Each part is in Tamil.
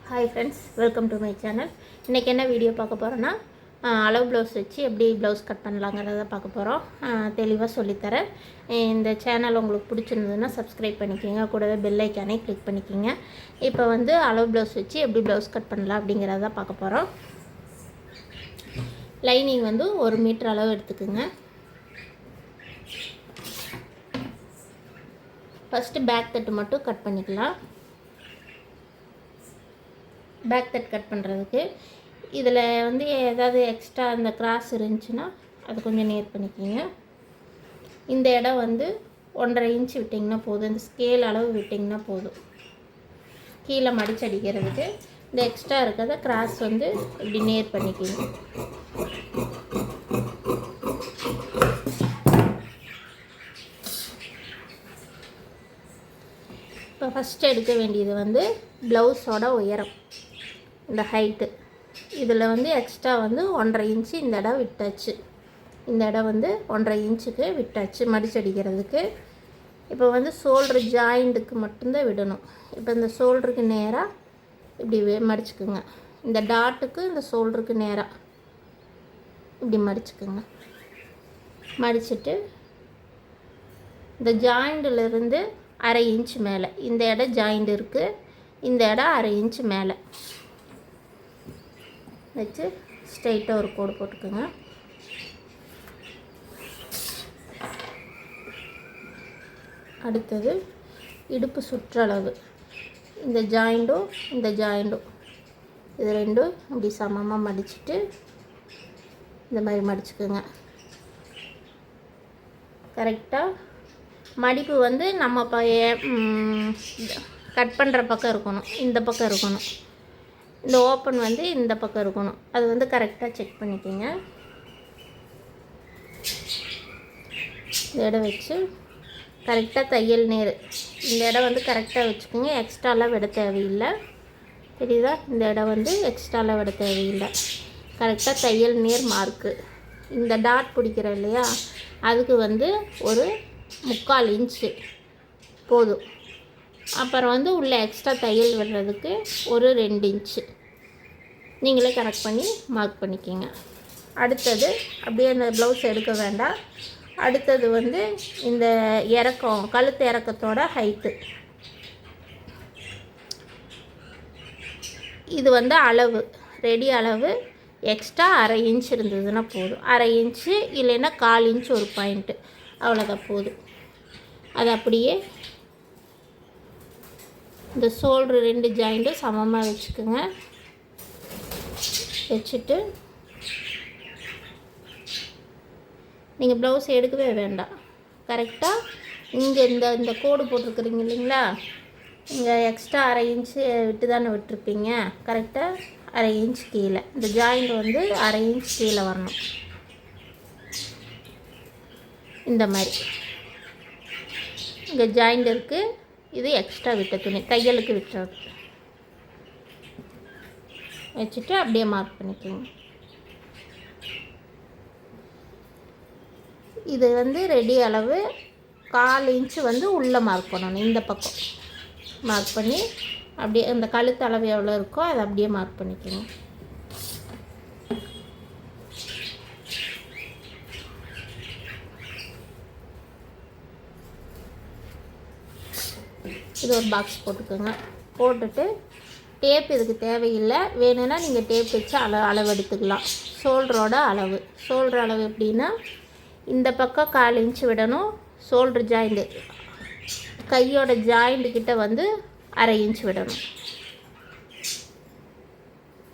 Hi friends, welcome to my channel. இன்றைக்கி என்ன வீடியோ பார்க்க போகிறோன்னா, அளவு ப்ளவுஸ் வச்சு எப்படி ப்ளவுஸ் கட் பண்ணலாங்கிறத பார்க்க போகிறோம். தெளிவாக சொல்லித்தரேன். இந்த சேனல் உங்களுக்கு பிடிச்சிருந்ததுன்னா சப்ஸ்கிரைப் பண்ணிக்கோங்க, கூடவே பெல் ஐக்கானே கிளிக் பண்ணிக்கோங்க. இப்போ வந்து அளவு ப்ளவுஸ் வச்சு எப்படி ப்ளவுஸ் கட் பண்ணலாம் அப்படிங்கிறத பார்க்க போகிறோம். லைனிங் வந்து 1 மீட்டர் அளவு எடுத்துக்குங்க. ஃபஸ்ட்டு பேக் தட்டு மட்டும் கட் பண்ணிக்கலாம். பேக் தட் கட் பண்ணுறதுக்கு இதில் வந்து ஏதாவது எக்ஸ்ட்ரா அந்த கிராஸ் இருந்துச்சுன்னா அது கொஞ்சம் நேர் பண்ணிக்கிங்க. இந்த இடம் வந்து 1.5 இன்ச் விட்டிங்கன்னா போதும். இந்த ஸ்கேல் அளவு விட்டிங்கன்னா போதும். கீழே மடிச்சடிக்கிறதுக்கு இந்த எக்ஸ்ட்ரா இருக்கிறத கிராஸ் வந்து இப்படி நேர் பண்ணிக்கிங்க. இப்போ ஃபஸ்ட்டு எடுக்க வேண்டியது வந்து ப்ளவுஸோட உயரம், இந்த ஹைட்டு. இதில் வந்து எக்ஸ்ட்ரா வந்து 1.5 இன்ச்சு இந்த இடம் விட்டாச்சு. இந்த இடம் வந்து 1.5 இன்ச்சுக்கு விட்டாச்சு மடிச்சடிக்கிறதுக்கு. இப்போ வந்து ஷோல்ட்ரு ஜாயிண்ட்டுக்கு மட்டும்தான் விடணும். இப்போ இந்த ஷோல்டருக்கு நேராக இப்படி மடிச்சுக்குங்க. இந்த டாட்டுக்கு இந்த ஷோல்டருக்கு நேராக இப்படி மடிச்சுக்குங்க. மடிச்சுட்டு இந்த ஜாயிண்டிலிருந்து 1/2 இன்ச்சு மேலே, இந்த இடம் ஜாயிண்ட் இருக்குது, இந்த இடம் 1/2 இன்ச்சு மேலே வச்சு ஸ்ட்ரைட்டாக ஒரு கோடு போட்டுக்கோங்க. அடுத்தது இடுப்பு சுற்றளவு, இந்த ஜாயிண்டும் இந்த ஜாயிண்டும் இது ரெண்டும் இப்படி சமமாக மடிச்சுட்டு இந்த மாதிரி மடிச்சுக்கோங்க. கரெக்டாக மடிப்பு வந்து நம்ம கட் பண்ணுற பக்கம் இருக்கணும், இந்த பக்கம் இருக்கணும். இந்த ஓப்பன் வந்து இந்த பக்கம் இருக்கணும். அது வந்து கரெக்டாக செக் பண்ணிக்கோங்க. இந்த இடம் வச்சு கரெக்டாக தையல் நேர், இந்த இடம் வந்து கரெக்டாக வச்சுக்கோங்க. எக்ஸ்ட்ராலாம் விட தேவையில்லை, தெரியுதா? இந்த இடம் வந்து எக்ஸ்ட்ராலாம் விட தேவையில்லை. கரெக்டாக தையல் நேர் மார்க்கு. இந்த டாட் பிடிக்கிற இல்லையா, அதுக்கு வந்து ஒரு 3/4 இன்ச்சு போதும். அப்புறம் வந்து உள்ள எக்ஸ்ட்ரா தையல் விடுறதுக்கு ஒரு 2 இன்ச்சு நீங்களே கரெக்ட் பண்ணி மார்க் பண்ணிக்கிங்க. அடுத்தது அப்படியே அந்த ப்ளவுஸ் எடுக்க வேண்டாம். அடுத்தது வந்து இந்த இறக்கம், கழுத்து இறக்கத்தோட ஹைட்டு. இது வந்து அளவு, ரெடி அளவு. எக்ஸ்ட்ரா 1/2 இன்ச் இருந்ததுன்னா போதும். 1/2 இன்ச்சு இல்லைன்னா 1/4 இன்ச் ஒரு பாயிண்ட்டு, அவ்வளோதான் போதும். அது அப்படியே இந்த ஷோல்ட்ரு 2 ஜாயிண்ட்டும் சமமாக வச்சுக்கோங்க. வச்சுட்டு நீங்கள் ப்ளவுஸ் எடுக்கவே வேண்டாம். கரெக்டாக இங்கே இந்த கோடு போட்டிருக்குறீங்க இல்லைங்களா, இங்கே எக்ஸ்ட்ரா 1/2 இன்ச்சு விட்டு தானே விட்டுருப்பீங்க. கரெக்டாக 1/2 இன்ச் கீழே, இந்த ஜாயிண்ட் வந்து 1/2 இன்ச் கீழே வரணும். இந்த மாதிரி இங்கே ஜாயிண்ட் இருக்குது, இது எக்ஸ்ட்ரா விட்ட துணி, தையலுக்கு விட்டுறது. வச்சுட்டு அப்படியே மார்க் பண்ணிக்கோங்க. இது வந்து ரெடி அளவு. 1/4 இன்ச்சு வந்து உள்ளே மார்க் பண்ணணும். இந்த பக்கம் மார்க் பண்ணி அப்படியே இந்த கழுத்து அளவு எவ்வளோ இருக்கோ அதை அப்படியே மார்க் பண்ணிக்கோங்க. இது ஒரு பாக்ஸ் போட்டுக்கோங்க. போட்டுட்டு டேப் இதுக்கு தேவையில்லை, வேணும்னா நீங்கள் டேப் வச்சு அளவு எடுத்துக்கலாம். ஷோல்டரோட அளவு, ஷோல்டர் அளவு எப்படின்னா இந்த பக்கம் 1/4 இன்ச்சு விடணும். ஷோல்ட்ரு ஜாயிண்ட்டு, கையோட ஜாயிண்ட்டுக்கிட்ட வந்து 1/2 இன்ச் விடணும்.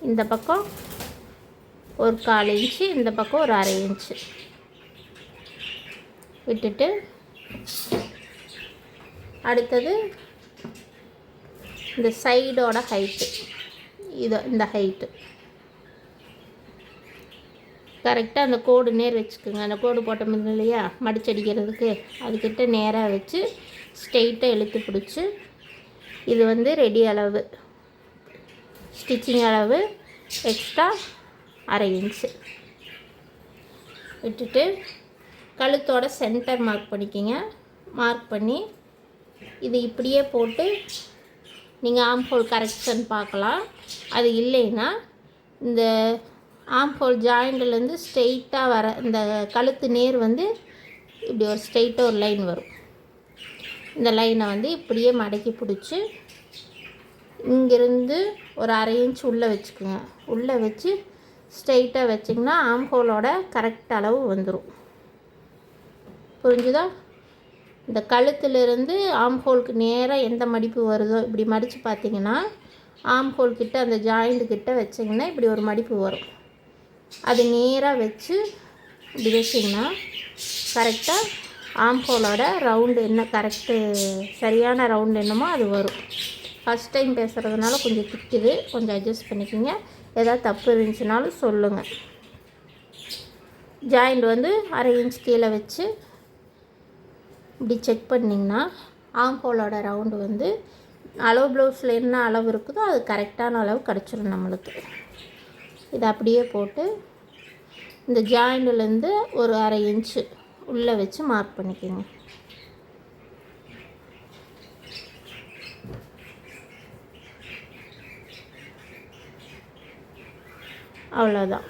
இந்த பக்கம் ஒரு 1/4 இன்ச்சு, இந்த பக்கம் ஒரு 1/2 இன்ச்சு விட்டுட்டு அடுத்தது இந்த சைடோட ஹைட்டு, இந்த ஹைட்டு கரெக்டாக அந்த கோடு நேர் வச்சுக்கோங்க. அந்த கோடு போட்டோம் இல்லையா மடிச்சடிக்கிறதுக்கு, அதுக்கிட்ட நேராக வச்சு ஸ்ட்ரெயிட்டாக இழுத்து பிடிச்சி, இது வந்து ரெடி அளவு, ஸ்டிச்சிங் அளவு எக்ஸ்ட்ரா 1/2 இன்ச்சு விட்டுட்டு கழுத்தோட சென்டர் மார்க் பண்ணிக்கிங்க. மார்க் பண்ணி இது இப்படியே போட்டு நீங்கள் ஆம் ஹோல் கரெக்ஷன் பார்க்கலாம். அது இல்லைன்னா இந்த ஆம் ஹோல் ஜாயிண்ட்லேருந்து ஸ்ட்ரெயிட்டாக வர இந்த கழுத்து நேர் வந்து இப்படி ஒரு ஸ்ட்ரெயிட்டாக ஒரு லைன் வரும். இந்த லைனை வந்து இப்படியே மடக்கி பிடிச்சி இங்கேருந்து ஒரு 1/2 இன்ச் உள்ளே வச்சுக்கோங்க. உள்ளே வச்சு ஸ்ட்ரெயிட்டாக வச்சிங்கன்னா ஆம் ஹோலோட கரெக்ட் அளவு வந்துடும். புரிஞ்சுதா? இந்த கழுத்துலேருந்து ஆம் ஹோலுக்கு நேராக எந்த மடிப்பு வருதோ இப்படி மடித்து பார்த்தீங்கன்னா ஆம் ஹோல் கிட்ட அந்த ஜாயிண்ட் கிட்ட வச்சிங்கன்னா இப்படி ஒரு மடிப்பு வரும். அது நேராக வச்சு இப்படி வச்சிங்கன்னா கரெக்டாக ஆம் ஹோலோட ரவுண்டு என்ன கரெக்டு சரியான ரவுண்டு என்னமோ அது வரும். ஃபஸ்ட் டைம் பேசுகிறதுனால கொஞ்சம் திக்குது, கொஞ்சம் அட்ஜஸ்ட் பண்ணிக்கோங்க. ஏதாவது தப்பு இருந்துச்சுனாலும் சொல்லுங்கள். ஜாயிண்ட் வந்து 1/2 இன்ச் கீழே வச்சு இப்படி செக் பண்ணிங்கன்னா ஆம் ஹோலோட ரவுண்டு வந்து அளவு ப்ளவுஸில் என்ன அளவு இருக்குதோ அது கரெக்டான அளவு கிடச்சிரும் நம்மளுக்கு. இதை அப்படியே போட்டு இந்த ஜாயிண்ட்லேருந்து ஒரு 1/2 இன்ச்சு உள்ளே வச்சு மார்க் பண்ணிக்கோங்க. அவ்வளோதான்.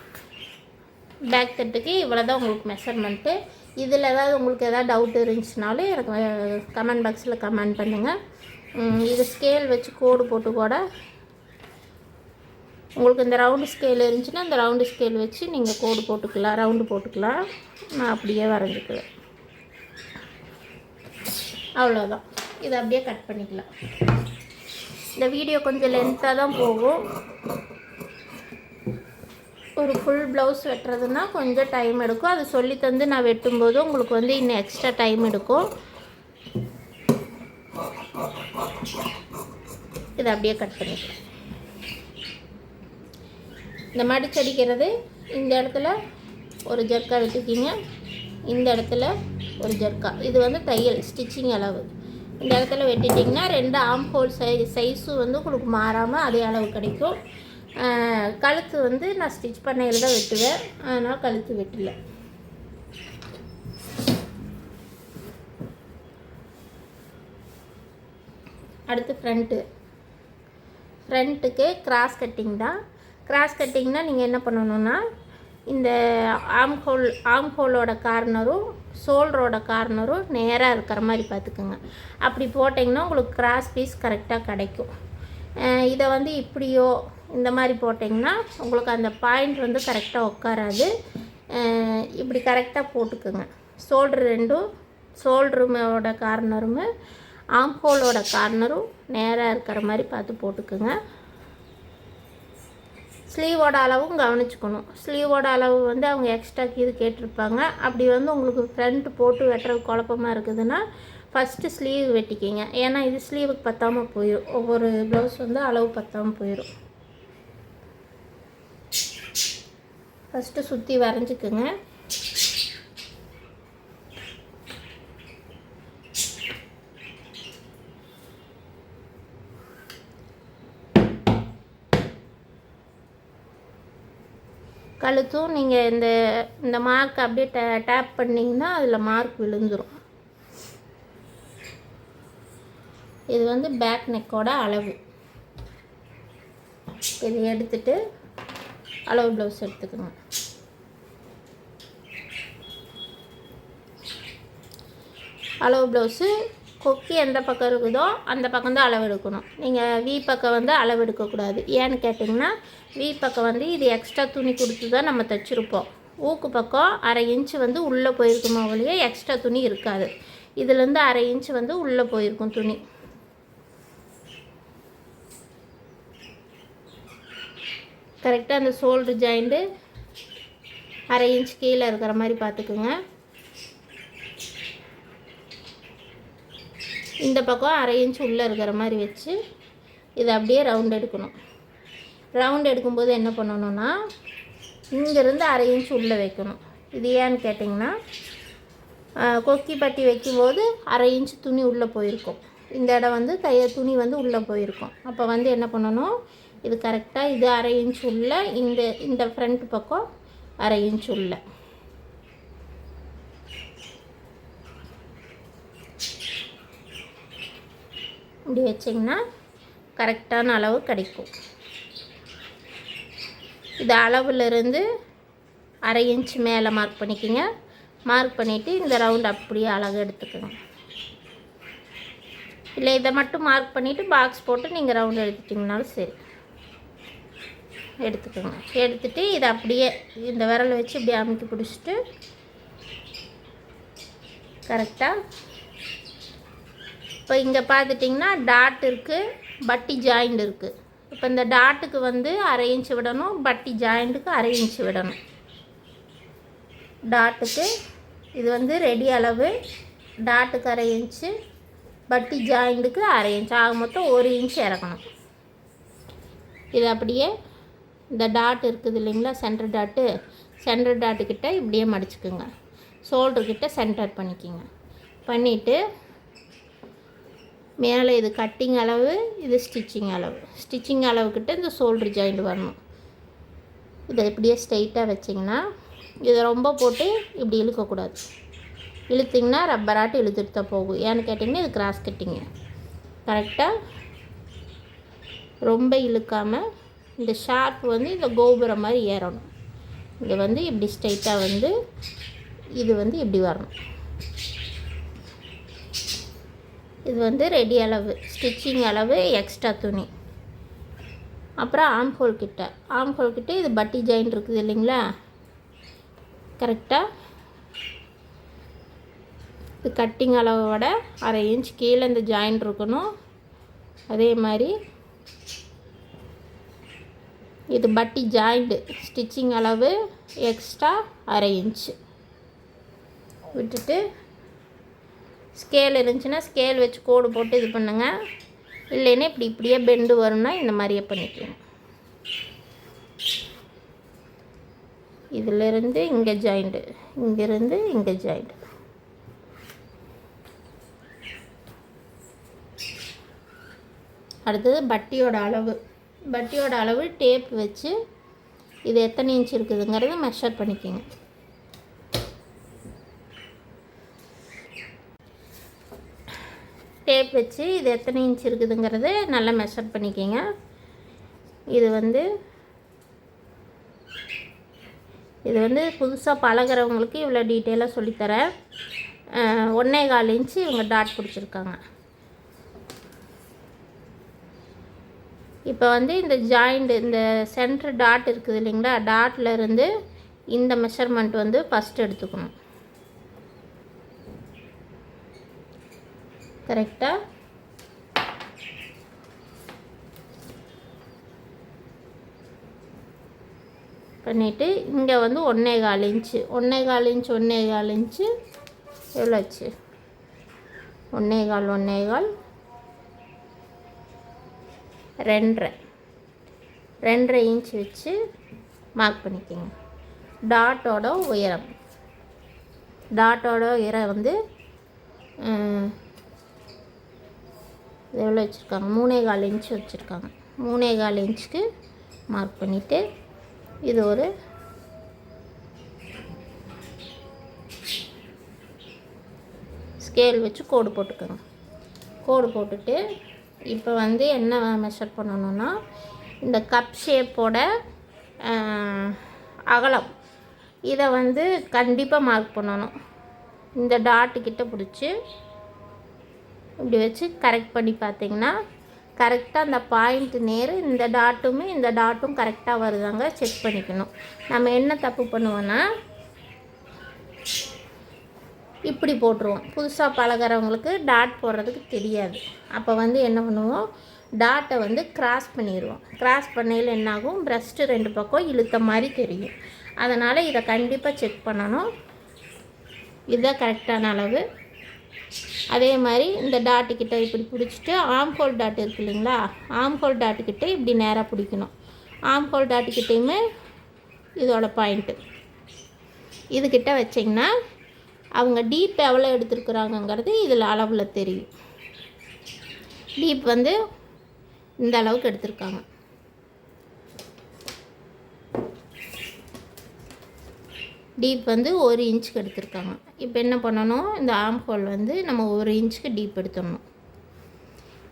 பேக் தட்டுக்கு இவ்வளோ தான் உங்களுக்கு மெஷர்மெண்ட்டு. இதில் ஏதாவது உங்களுக்கு எதாவது டவுட் இருந்துச்சுனாலும் எனக்கு கமெண்ட் பாக்ஸில் கமெண்ட் பண்ணுங்கள். இது ஸ்கேல் வச்சு கோடு போட்டு கூட உங்களுக்கு இந்த ரவுண்டு ஸ்கேல் இருந்துச்சுன்னா இந்த ரவுண்டு ஸ்கேல் வச்சு நீங்கள் கோடு போட்டுக்கலாம், ரவுண்டு போட்டுக்கலாம். நான் அப்படியே வரைஞ்சிக்குவேன். அவ்வளோதான். இதை அப்படியே கட் பண்ணிக்கலாம். இந்த வீடியோ கொஞ்சம் லென்த்தாக தான் போகும். ஒரு ஃபுல் ப்ளவுஸ் வெட்டுறதுன்னா கொஞ்சம் டைம் எடுக்கும். அது சொல்லி தந்து நான் வெட்டும்போது உங்களுக்கு வந்து இன்னும் எக்ஸ்ட்ரா டைம் எடுக்கும். இதை அப்படியே கட் பண்ணிக்கலாம். இந்த மடிச்சடிக்கிறது இந்த இடத்துல ஒரு ஜர்க்கா வெட்டிக்கிங்க, இந்த இடத்துல ஒரு ஜர்க்கா. இது வந்து தையல் ஸ்டிச்சிங் அளவு. இந்த இடத்துல வெட்டிட்டிங்கன்னா 2 ஆம் ஹோல் சைஸும் வந்து உங்களுக்கு மாறாமல் அதே அளவு கிடைக்கும். கழுத்து வந்து நான் ஸ்டிச் பண்ணையில் தான் வெட்டுவேன், அதனால் கழுத்து வெட்டலை. அடுத்து ஃப்ரண்ட்டுக்கு கிராஸ் கட்டிங் தான். கிராஸ் கட்டிங்னால் நீங்கள் என்ன பண்ணணுன்னா இந்த ஆம் ஹோலோட கார்னரும் ஷோல்டரோட கார்னரும் நேராக இருக்கிற மாதிரி பார்த்துக்குங்க. அப்படி போட்டிங்கன்னா உங்களுக்கு கிராஸ் பீஸ் கரெக்டாக கிடைக்கும். இதை வந்து இப்படியோ இந்த மாதிரி போட்டிங்கன்னா உங்களுக்கு அந்த பாயிண்ட் வந்து கரெக்டாக உட்காராது. இப்படி கரெக்டாக போட்டுக்குங்க. ஷோல்டரோட கார்னரும் ஆம் ஹோலோட கார்னரும் நேராக இருக்கிற மாதிரி பார்த்து போட்டுக்குங்க. ஸ்லீவோட அளவும் கவனிச்சுக்கணும். ஸ்லீவோட அளவு வந்து அவங்க எக்ஸ்ட்ரா இது கேட்டிருப்பாங்க. அப்படி வந்து உங்களுக்கு ஃப்ரண்ட் போட்டு வெட்டுறது குழப்பமாக இருக்குதுன்னா ஃபஸ்ட்டு ஸ்லீவ் வெட்டிக்கிங்க. ஏன்னா இது ஸ்லீவுக்கு பத்தாமல் போயிடும். ஒவ்வொரு ப்ளவுஸ் வந்து அளவு பத்தாமல் போயிடும். ஃபஸ்ட்டு சுற்றி வரைஞ்சிக்குங்க. கழுத்தும் நீங்கள் இந்த மார்க் அப்படியே டேப் பண்ணிங்கன்னா அதில் மார்க் விழுந்துடும். இது வந்து பேக் நெக்கோட அளவு. இது எடுத்துட்டு அளவு ப்ளவுஸ் எடுத்துக்கோங்க. அளவு ப்ளவுஸு கொக்கி எந்த பக்கம் இருக்குதோ அந்த பக்கம் தான் அளவு எடுக்கணும். நீங்கள் வி பக்கம் வந்து அளவு எடுக்கக்கூடாது. ஏன்னு கேட்டிங்கன்னா வி பக்கம் வந்து இது எக்ஸ்ட்ரா துணி கொடுத்து தான் நம்ம தைச்சிருப்போம். ஊக்கு பக்கம் 1/2 இன்ச்சு வந்து உள்ளே போயிருக்குமா ஒழிய எக்ஸ்ட்ரா துணி இருக்காது. இதுலேருந்து 1/2 இன்ச்சு வந்து உள்ளே போயிருக்கும் துணி. கரெக்டாக அந்த ஷோல்டர் ஜாயிண்ட்டு 1/2 இன்ச் கீழே இருக்கிற மாதிரி பார்த்துக்குங்க. இந்த பக்கம் 1/2 இன்ச் உள்ளே இருக்கிற மாதிரி வச்சு இதை அப்படியே ரவுண்ட் எடுக்கணும். ரவுண்ட் எடுக்கும்போது என்ன பண்ணணுன்னா இங்கேருந்து 1/2 இன்ச் உள்ளே வைக்கணும். இது ஏன்னு கேட்டிங்கன்னா கொக்கி பட்டி வைக்கும்போது 1/2 இன்ச் துணி உள்ளே போயிருக்கும். இந்த இடம் வந்து துணி வந்து உள்ளே போயிருக்கும். அப்போ வந்து என்ன பண்ணணும், இது கரெக்டாக இது 1/2 இன்ச் உள்ள இந்த ஃப்ரண்ட் பக்கம் 1/2 இன்ச் உள்ள இப்படி வச்சிங்கன்னா கரெக்டான அளவு கிடைக்கும். இது அளவுலேருந்து 1/2 இன்ச் மேலே மார்க் பண்ணிக்கோங்க. மார்க் பண்ணிவிட்டு இந்த ரவுண்ட் அப்படியே அழகாக எடுத்துக்கோங்க. இல்லை இதை மட்டும் மார்க் பண்ணிவிட்டு பாக்ஸ் போட்டு நீங்கள் ரவுண்ட் எடுத்துட்டிங்கனாலும் சரி, எடுத்துக்கோங்க. எடுத்துகிட்டு இதை அப்படியே இந்த விரலை வச்சு இப்படி அமுக்கி பிடிச்சிட்டு கரெக்டாக இப்போ இங்கே பார்த்துட்டிங்கன்னா டாட் இருக்குது, பட்டி ஜாயிண்ட் இருக்குது. இப்போ இந்த டாட்டுக்கு வந்து 1/2 இன்ச் விடணும், பட்டி ஜாயிண்ட்டுக்கு 1/2 இன்ச் விடணும். டாட்டுக்கு இது வந்து ரெடி அளவு, டாட்டுக்கு 1/2 இன்ச்சு, பட்டி ஜாயிண்ட்டுக்கு 1/2 இன்ச், ஆக மொத்தம் 1 இன்ச் இறக்கணும். இது அப்படியே இந்த டாட் இருக்குது இல்லைங்களா, சென்டர் டாட்டுக்கிட்ட இப்படியே மடிச்சுக்குங்க. ஷோல்டர்கிட்ட சென்டர் பண்ணிக்கோங்க. பண்ணிவிட்டு மேலே இது கட்டிங் அளவு, இது ஸ்டிச்சிங் அளவுக்கிட்ட இந்த ஷோல்டர் ஜாயிண்ட் வரணும். இதை இப்படியே ஸ்ட்ரைட்டாக வச்சிங்கன்னா, இதை ரொம்ப போட்டு இப்படி இழுக்கக்கூடாது. இழுத்திங்கன்னா ரப்பராட்டு இழுத்துட்டு தான் போகும். ஏன்னு கேட்டிங்கன்னா இது கிராஸ் கட்டிங்க. கரெக்டாக ரொம்ப இழுக்காமல் இந்த ஷார்ப் வந்து இந்த கோபுரம் மாதிரி ஏறணும். இது வந்து இப்படி ஸ்ட்ரைட்டாக வந்து இது வந்து இப்படி வரணும். இது வந்து ரெடி அளவு, ஸ்டிச்சிங் அளவு, எக்ஸ்ட்ரா துணி. அப்புறம் ஆம்ஹோல் கிட்ட இது பட்டி ஜாயிண்ட் இருக்குது இல்லைங்களா, கரெக்டாக இது கட்டிங் அளவோட 1/2 இன்ச் கீழே இந்த ஜாயிண்ட் இருக்கணும். அதே மாதிரி இது பட்டி ஜாயிண்ட் ஸ்டிச்சிங் அளவு எக்ஸ்ட்ரா 1/2 இன்ச் விட்டுட்டு, ஸ்கேல் இருந்துச்சுன்னா ஸ்கேல் வச்சு கோடு போட்டு இது பண்ணுங்கள். இல்லைன்னா இப்படியே பெண்டு வரும்னா இந்த மாதிரியே பண்ணிக்கணும். இதிலிருந்து இங்கே ஜாயிண்ட்டு, இங்கேருந்து இங்கே ஜாயிண்ட். அடுத்தது பட்டியோட அளவு டேப் வச்சு இது எத்தனை இன்ச் இருக்குதுங்கிறத மெஷர் பண்ணிக்கோங்க. டேப் வச்சு இது எத்தனை இன்ச் இருக்குதுங்கிறத நல்லா மெஷர் பண்ணிக்கோங்க. இது வந்து புதுசாக பழகிறவங்களுக்கு இவ்வளோ டீட்டெயிலாக சொல்லித்தரேன். 1.25 இன்ச்சு இவங்க டாட் பிடிச்சிருக்காங்க. இப்போ வந்து இந்த ஜாயிண்ட், இந்த சென்டர் டாட் இருக்குது இல்லைங்களா, டாட்டில் இருந்து இந்த மெஷர்மெண்ட் வந்து ஃபஸ்ட்டு எடுத்துக்கணும். கரெக்டாக பண்ணிவிட்டு இங்கே வந்து 1.25 இன்ச்சு, 1.25 இன்ச்சு எவ்வளோ ஆச்சு, 1.25 2.5 இன்ச் வச்சு மார்க் பண்ணிக்கோங்க. டாட்டோட உயரம் வந்து எவ்வளோ வச்சுருக்காங்க, 3.25 இன்ச்சு வச்சுருக்காங்க. 3.25 இன்ச்சுக்கு மார்க் பண்ணிவிட்டு இது ஒரு ஸ்கேல் வச்சு கோடு போட்டுக்கோங்க. கோடு போட்டுட்டு இப்போ வந்து என்ன மெஷர் பண்ணணுன்னா, இந்த கப் ஷேப்போட அகலம் இதை வந்து கண்டிப்பாக மார்க் பண்ணணும். இந்த டாட்டுக்கிட்ட பிடிச்சி இப்படி வச்சு கரெக்ட் பண்ணி பார்த்தீங்கன்னா கரெக்டாக அந்த பாயிண்ட் நேர் இந்த டாட்டும் கரெக்டாக வருதாங்க செக் பண்ணிக்கணும். நம்ம என்ன தப்பு பண்ணுவோன்னா இப்படி போட்டுருவோம். புதுசாக பழகிறவங்களுக்கு டாட் போடுறதுக்கு தெரியாது. அப்போ வந்து என்ன பண்ணுவோம், டாட்டை வந்து கிராஸ் பண்ணிடுவோம். கிராஸ் பண்ணையில் என்னாகும், ப்ரெஸ்ட்டு 2 பக்கம் இழுத்த மாதிரி தெரியும். அதனால் இதை கண்டிப்பாக செக் பண்ணணும். இதுதான் கரெக்டான அளவு. அதே மாதிரி இந்த டாட்டுக்கிட்ட இப்படி பிடிச்சிட்டு ஆம்ஹோல் டாட் இருக்குது இல்லைங்களா, ஆம்ஹோல் டாட்டுக்கிட்ட இப்படி நேராக பிடிக்கணும். ஆம்ஹோல் டாட்டுக்கிட்டையுமே இதோட பாயிண்ட்டு இதுக்கிட்ட வச்சிங்கன்னா அவங்க டீப் எவ்வளோ எடுத்துருக்குறாங்கங்கிறது இதில் அளவில் தெரியும். டீப் வந்து இந்த அளவுக்கு எடுத்திருக்காங்க. டீப் வந்து 1 இன்ச்சுக்கு எடுத்திருக்காங்க. இப்போ என்ன பண்ணணும், இந்த ஆம் ஹோல் வந்து நம்ம 1 இன்ச்சுக்கு டீப் எடுத்துடணும்.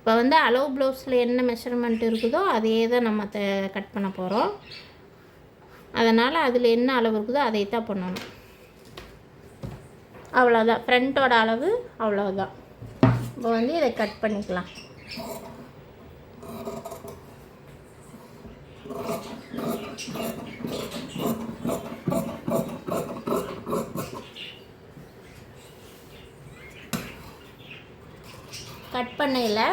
இப்போ வந்து அளவு ப்ளவுஸில் என்ன மெஷர்மெண்ட் இருக்குதோ அதே தான் நம்ம கட் பண்ண போகிறோம். அதனால் அதில் என்ன அளவு இருக்குதோ அதை தான் பண்ணணும். அவ்வளோதான், ஃப்ரண்ட்டோட அளவு அவ்வளோதான். இப்போ வந்து இதை கட் பண்ணிக்கலாம். கட் பண்ணையில்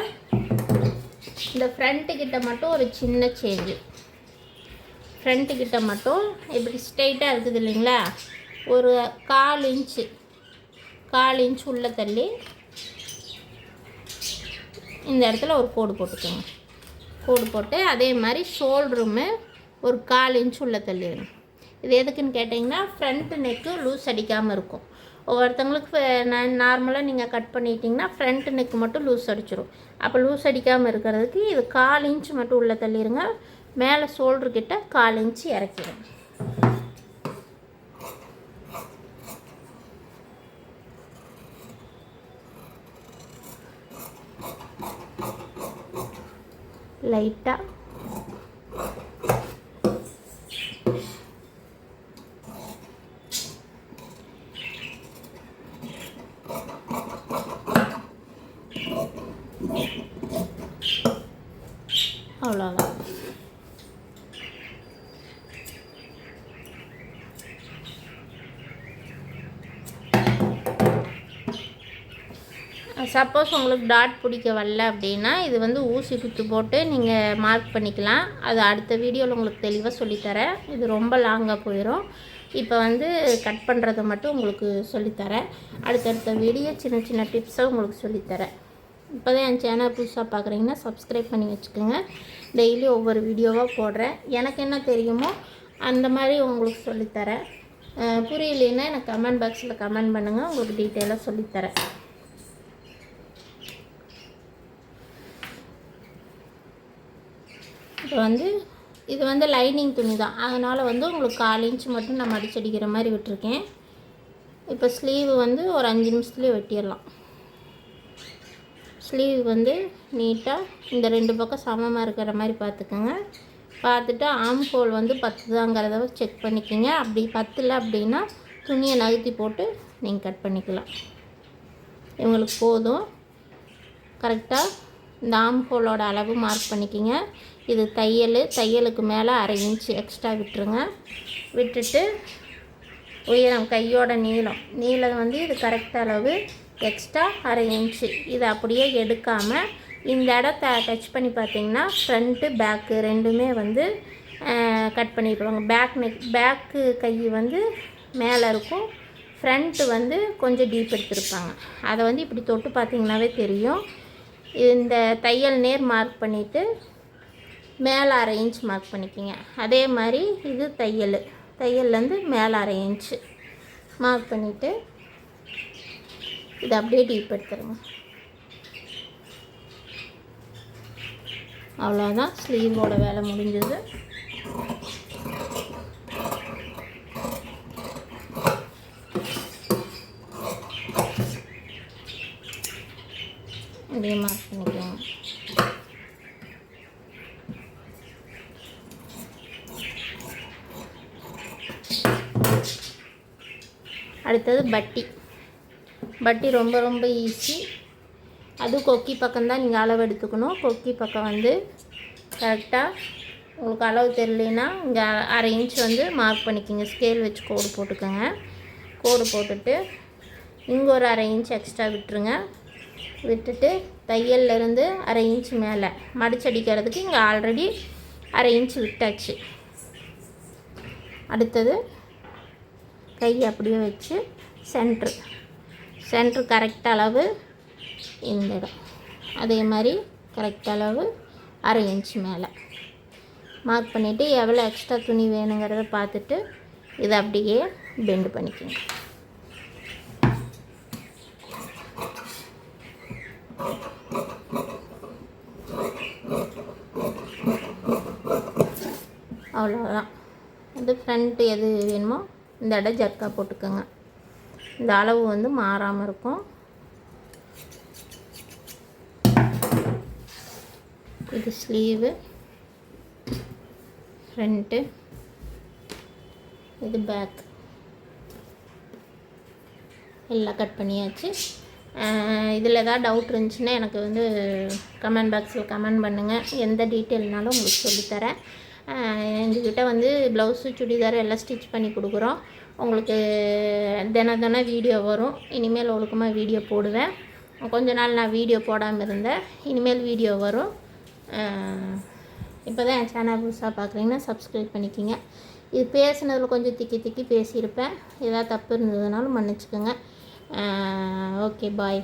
இந்த ஃப்ரண்ட்டுக்கிட்ட மட்டும் ஒரு சின்ன சேஞ்சு. ஃப்ரண்ட்டுக்கிட்ட மட்டும் இப்படி ஸ்ட்ரெயிட்டாக இருக்குது இல்லைங்களா, ஒரு 1/4 இன்ச் உள்ளே தள்ளி இந்த இடத்துல ஒரு கோடு போட்டுக்கோங்க. கோடு போட்டு அதே மாதிரி ஷோல்டருமே ஒரு 1/4 இன்ச் உள்ளே தள்ளிடுங்க. இது எதுக்குன்னு கேட்டிங்கன்னா ஃப்ரண்ட் நெக்கு லூஸ் அடிக்காமல் இருக்கும். ஒவ்வொருத்தவங்களுக்கு நார்மலாக நீங்கள் கட் பண்ணிட்டிங்கன்னா ஃப்ரண்ட் நெக்கு மட்டும் லூஸ் அடிச்சிடும். அப்போ லூஸ் அடிக்காமல் இருக்கிறதுக்கு இது 1/4 இன்ச் மட்டும் உள்ளே தள்ளிடுங்க. மேலே ஷோல்டர்கிட்ட 1/4 இன்ச் இறக்கிடுங்க. லைட்டாக அவ்வளோதான். சப்போஸ் உங்களுக்கு டாட் பிடிக்க வரல அப்படின்னா இது வந்து ஊசி குத்து போட்டு நீங்கள் மார்க் பண்ணிக்கலாம். அது அடுத்த வீடியோவில் உங்களுக்கு தெளிவாக சொல்லித்தரேன். இது ரொம்ப லாங்காக போயிடும். இப்போ வந்து கட் பண்ணுறதை மட்டும் உங்களுக்கு சொல்லித்தரேன். அடுத்தடுத்த வீடியோ சின்ன சின்ன டிப்ஸை உங்களுக்கு சொல்லித்தரேன். இப்போ தான் என் சேனல் புதுசாக பார்க்குறீங்கன்னா சப்ஸ்கிரைப் பண்ணி வச்சுக்கோங்க. டெய்லி ஒவ்வொரு வீடியோவாக போடுறேன். எனக்கு என்ன தெரியுமோ அந்த மாதிரி உங்களுக்கு சொல்லித்தரேன். புரியலைன்னா எனக்கு கமெண்ட் பாக்ஸில் கமெண்ட் பண்ணுங்கள், உங்களுக்கு டீட்டெயிலாக சொல்லித்தரேன். இப்போ வந்து இது வந்து லைனிங் துணி தான், அதனால் வந்து உங்களுக்கு 1/4 இன்ச் மட்டும் நான் மடிச்சடிக்கிற மாதிரி விட்டுருக்கேன். இப்போ ஸ்லீவ் வந்து ஒரு 5 நிமிஷத்துலேயே வெட்டிடலாம். ஸ்லீவ் வந்து நீட்டாக இந்த 2 பக்கம் சமமாக இருக்கிற மாதிரி பார்த்துக்கோங்க. பார்த்துட்டு ஆம் ஹோல் வந்து 10 தாங்கிறத செக் பண்ணிக்கோங்க. அப்படி 10 அப்படின்னா துணியை நகர்த்தி போட்டு நீங்கள் கட் பண்ணிக்கலாம். இவங்களுக்கு போதும். கரெக்டாக இந்த ஆம் ஹோலோட அளவு மார்க் பண்ணிக்கோங்க. இது தையலுக்கு மேலே 1/2 இன்ச் எக்ஸ்ட்ரா விட்டுருங்க. விட்டுட்டு உயரம் கையோட நீளம் வந்து இது கரெக்ட் அளவு எக்ஸ்ட்ரா 1/2 இன்ச்சு. இதை அப்படியே எடுக்காமல் இந்த இடத்த டச் பண்ணி பார்த்தீங்கன்னா ஃப்ரண்ட்டு பேக்கு ரெண்டுமே வந்து கட் பண்ணிடுவாங்க. பேக்கு கை வந்து மேலே இருக்கும், ஃப்ரண்ட்டு வந்து கொஞ்சம் டீப் எடுத்துருப்பாங்க. அதை வந்து இப்படி தொட்டு பார்த்திங்கனாவே தெரியும். இந்த தையல் நேர் மார்க் பண்ணிவிட்டு மேலே 1/2 இன்ச் மார்க் பண்ணிக்கோங்க. அதே மாதிரி இது தையல்லேருந்து மேலே 1/2 இன்ச்சு மார்க் பண்ணிவிட்டு இதை அப்படியே டீப் எடுத்துருங்க. அவ்வளோதான், ஸ்லீவோட வேலை முடிஞ்சது. அப்படியே மார்க் பண்ணிக்கோங்க. அடுத்தது பட்டி ரொம்ப ஈஸி. அது கொக்கி பக்கம்தான் நீங்கள் அளவு எடுத்துக்கணும். கொக்கி பக்கம் வந்து கரெக்டாக உங்களுக்கு அளவு தெரியலனா இங்கே 1/2 இன்ச் வந்து மார்க் பண்ணிக்கோங்க. ஸ்கேல் வச்சு கோடு போட்டுக்கோங்க. கோடு போட்டுட்டு இங்கே ஒரு 1/2 இன்ச் எக்ஸ்ட்ரா விட்டுருங்க. விட்டுட்டு தையல்லேருந்து 1/2 இன்ச் மேலே மடிச்சடிக்கிறதுக்கு இங்கே ஆல்ரெடி 1/2 இன்ச் விட்டாச்சு. அடுத்தது கை அப்படியே வச்சு சென்ட்ரு கரெக்ட் அளவு இந்த இடம், அதே மாதிரி கரெக்ட் அளவு 1/2 இன்ச் மேலே மார்க் பண்ணிவிட்டு எவ்வளோ எக்ஸ்ட்ரா துணி வேணுங்கிறத பார்த்துட்டு இதை அப்படியே பெண்டு பண்ணிக்கோங்க. அவ்வளோதான். இது ஃப்ரண்ட்டு எது வேணுமோ இந்த இடம் ஜர்க்கா போட்டுக்கோங்க. இந்த அளவு வந்து மாறாமல் இருக்கும். இது ஸ்லீவு, ஃப்ரண்ட்டு, இது பேக், எல்லாம் கட் பண்ணியாச்சு. இதில் ஏதாவது டவுட் இருந்துச்சுன்னா எனக்கு வந்து கமெண்ட் பாக்ஸில் கமெண்ட் பண்ணுங்கள். எந்த டீட்டெயில்னாலும் உங்களுக்கு சொல்லித்தரேன். எங்ககிட்ட வந்து ப்ளவுஸு சுடிதார் எல்லாம் ஸ்டிச் பண்ணி கொடுக்குறோம். உங்களுக்கு தினம் வீடியோ வரும். இனிமேல் ஒழுக்கமாக வீடியோ போடுவேன். கொஞ்ச நாள் நான் வீடியோ போடாமல் இருந்தேன். இனிமேல் வீடியோ வரும். இப்போ தான் என் சேனல் புதுசாக பார்க்குறீங்கன்னா சப்ஸ்கிரைப் பண்ணிக்கிங்க. இது பேசுனதில் கொஞ்சம் திக்கி பேசியிருப்பேன். ஏதாவது தப்பு இருந்ததுனாலும் மன்னிச்சுக்கோங்க. ஓகே, பாய்.